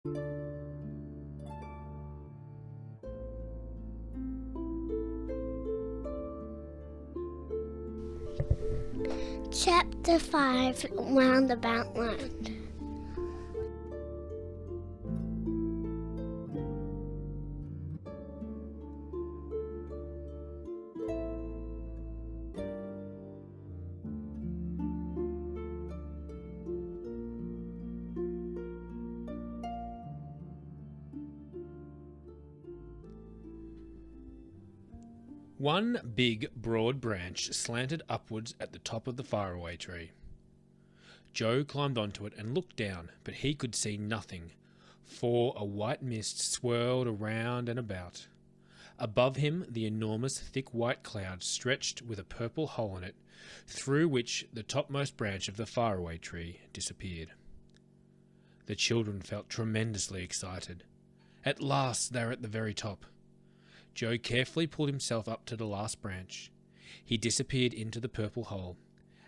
Chapter 5, Roundabout Land. One big, broad branch slanted upwards at the top of the faraway tree. Joe climbed onto it and looked down, but he could see nothing, for a white mist swirled around and about. Above him, the enormous, thick white cloud stretched with a purple hole in it, through which the topmost branch of the faraway tree disappeared. The children felt tremendously excited. At last they were at the very top. Joe carefully pulled himself up to the last branch. He disappeared into the purple hole.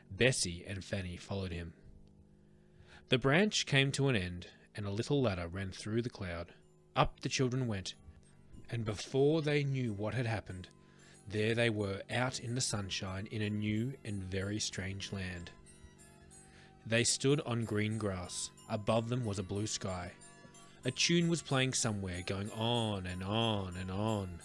Bessie and Fanny followed him. The branch came to an end, and a little ladder ran through the cloud. Up the children went, and before they knew what had happened, there they were out in the sunshine in a new and very strange land. They stood on green grass. Above them was a blue sky. A tune was playing somewhere, going on and on and on.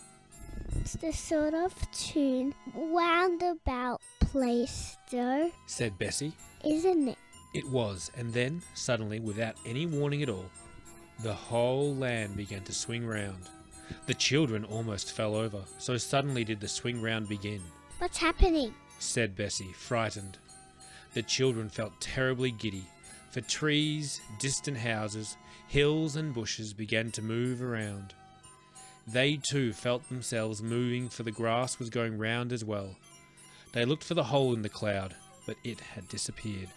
It's the sort of tune roundabout place, Joe, said Bessie. Isn't it? It was, and then, suddenly, without any warning at all, the whole land began to swing round. The children almost fell over, so suddenly did the swing round begin. What's happening? Said Bessie, frightened. The children felt terribly giddy, for trees, distant houses, hills and bushes began to move around. They too felt themselves moving, for the grass was going round as well. They looked for the hole in the cloud, but it had disappeared.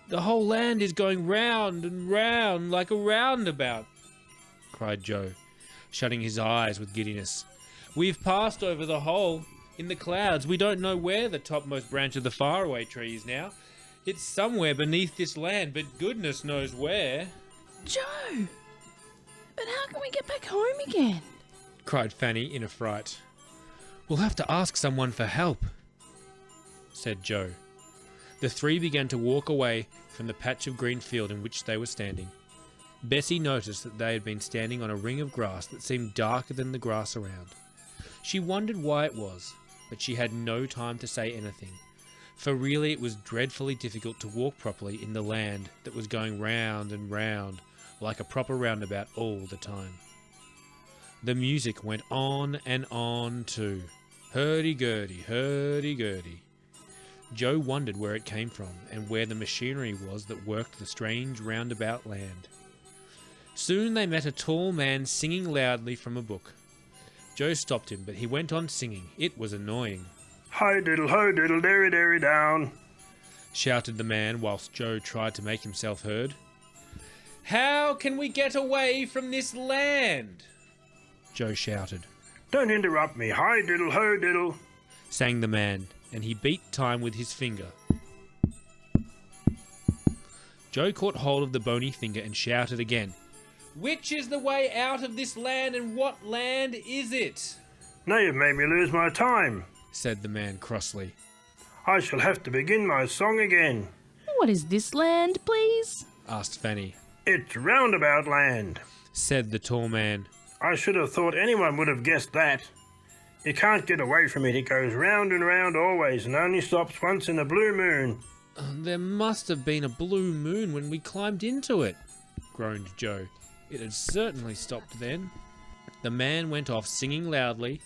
"The whole land is going round and round like a roundabout," cried Joe, shutting his eyes with giddiness. "We've passed over the hole in the clouds. We don't know where the topmost branch of the faraway tree is now. It's somewhere beneath this land, but goodness knows where." Joe! But how can we get back home again? Cried Fanny in a fright. "We'll have to ask someone for help," said Joe. The three began to walk away from the patch of green field in which they were standing. Bessie noticed that they had been standing on a ring of grass that seemed darker than the grass around. She wondered why it was, but she had no time to say anything, for really it was dreadfully difficult to walk properly in the land that was going round and round like a proper roundabout all the time. The music went on and on too. Hurdy-gurdy, hurdy-gurdy. Joe wondered where it came from and where the machinery was that worked the strange roundabout land. Soon they met a tall man singing loudly from a book. Joe stopped him, but he went on singing. It was annoying. "Hi diddle ho diddle derry derry down," shouted the man whilst Joe tried to make himself heard. "How can we get away from this land?" Joe shouted. "Don't interrupt me. Hi diddle ho diddle," sang the man, and he beat time with his finger. Joe caught hold of the bony finger and shouted again. "Which is the way out of this land, and what land is it?" "Now you've made me lose my time," said the man crossly. "I shall have to begin my song again." What is this land, please? asked Fanny. "It's roundabout land," said the tall man. "I should have thought anyone would have guessed that. You can't get away from it. It goes round and round always and only stops once in a blue moon." "There must have been a blue moon when we climbed into it," groaned Joe. "It had certainly stopped then." The man went off singing loudly.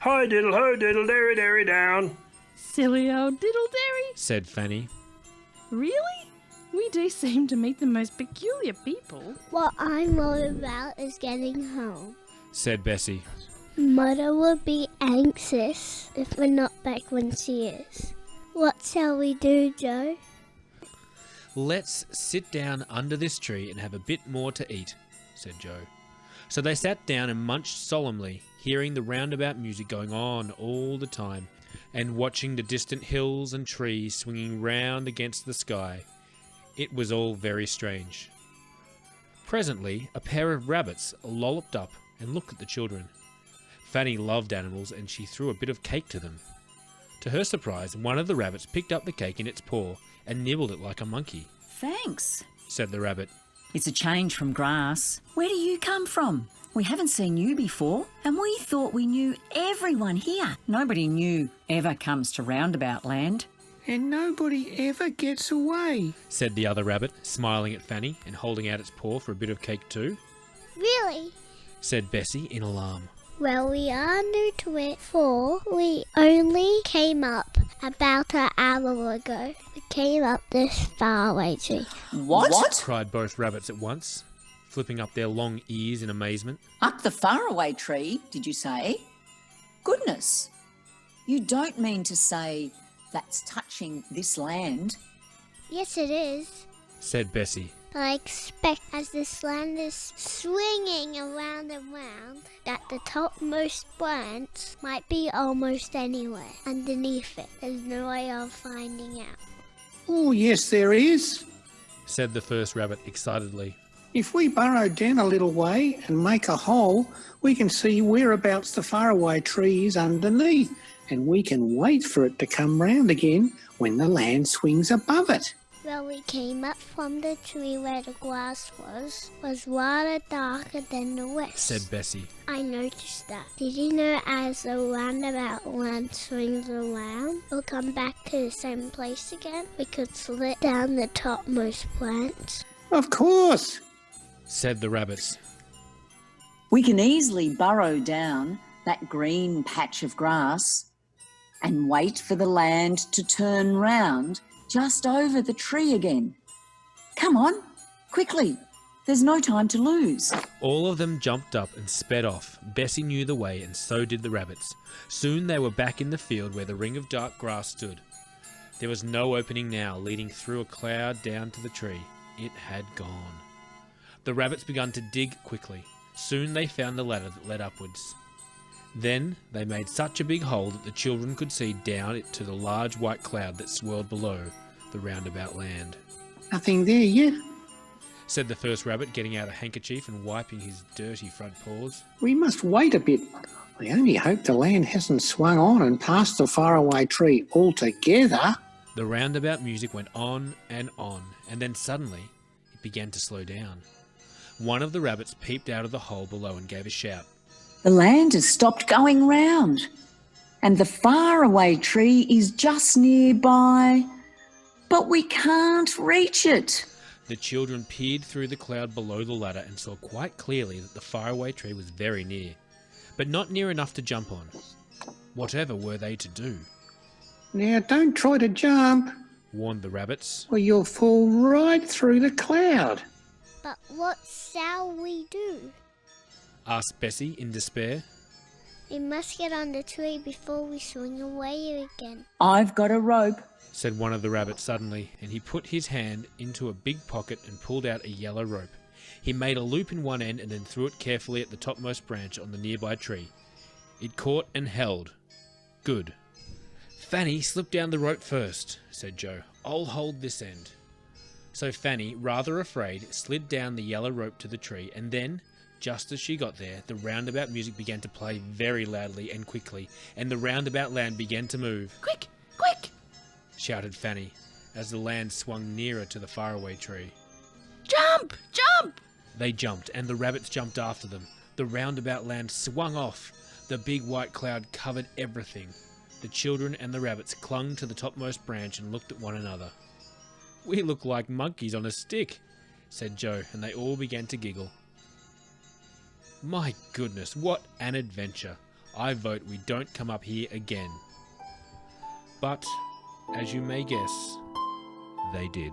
"Hi diddle ho diddle derry derry down," Silly old diddle-derry. said Fanny. Really? We do seem to meet the most peculiar people. What I'm worried about is getting home. said Bessie. Mother will be anxious if we're not back when she is. What shall we do, Joe? "Let's sit down under this tree and have a bit more to eat," said Joe. So they sat down and munched solemnly, hearing the roundabout music going on all the time, and watching the distant hills and trees swinging round against the sky. It was all very strange. Presently, a pair of rabbits lolloped up and looked at the children. Fanny loved animals and she threw a bit of cake to them. To her surprise, one of the rabbits picked up the cake in its paw and nibbled it like a monkey. Thanks, said the rabbit. It's a change from grass. Where do you come from? We haven't seen you before, and we thought we knew everyone here. Nobody new ever comes to Roundabout Land. And nobody ever gets away, said the other rabbit, smiling at Fanny and holding out its paw for a bit of cake too. Really? Said Bessie in alarm. Well, we are new to it, for we only came up about an hour ago. We came up this faraway tree. What? Cried both rabbits at once, flipping up their long ears in amazement. Up the faraway tree, did you say? Goodness, you don't mean to say that's touching this land? Yes, it is. Said Bessie. But I expect as this land is swinging around and round, that the topmost branch might be almost anywhere underneath it. There's no way of finding out. Oh, yes, there is. Said the first rabbit excitedly. If we burrow down a little way and make a hole, we can see whereabouts the faraway tree is underneath, and we can wait for it to come round again when the land swings above it. Well, we came up from the tree where the grass was rather darker than the rest. Said Bessie. I noticed that. Did you know as the roundabout land swings around, we'll come back to the same place again? We could slip down the topmost branch. Of course, said the rabbits. We can easily burrow down that green patch of grass and wait for the land to turn round just over the tree again. Come on, quickly. There's no time to lose. All of them jumped up and sped off. Bessie knew the way and so did the rabbits. Soon they were back in the field where the ring of dark grass stood. There was no opening now leading through a cloud down to the tree. It had gone. The rabbits began to dig quickly. Soon they found the ladder that led upwards. Then they made such a big hole that the children could see down it to the large white cloud that swirled below the roundabout land. nothing there yet. Said the first rabbit, getting out a handkerchief and wiping his dirty front paws. We must wait a bit. I only hope the land hasn't swung on and past the faraway tree altogether. The roundabout music went on, and then suddenly it began to slow down. One of the rabbits peeped out of the hole below and gave a shout. The land has stopped going round, and the faraway tree is just nearby, but we can't reach it. The children peered through the cloud below the ladder and saw quite clearly that the faraway tree was very near, but not near enough to jump on. Whatever were they to do? Now don't try to jump, warned the rabbits. or you'll fall right through the cloud. But what shall we do? Asked Bessie in despair. We must get on the tree before we swing away again. I've got a rope. Said one of the rabbits suddenly, and he put his hand into a big pocket and pulled out a yellow rope. He made a loop in one end and then threw it carefully at the topmost branch on the nearby tree. It caught and held. Good. Fanny, slip down the rope first, said Joe. I'll hold this end. So Fanny, rather afraid, slid down the yellow rope to the tree, and then, just as she got there, the roundabout music began to play very loudly and quickly, and the roundabout land began to move. Quick, quick! Shouted Fanny, as the land swung nearer to the faraway tree. Jump, jump! They jumped, and the rabbits jumped after them. The roundabout land swung off. The big white cloud covered everything. The children and the rabbits clung to the topmost branch and looked at one another. We look like monkeys on a stick, said Joe, and they all began to giggle. My goodness, what an adventure. I vote we don't come up here again. But, as you may guess, they did.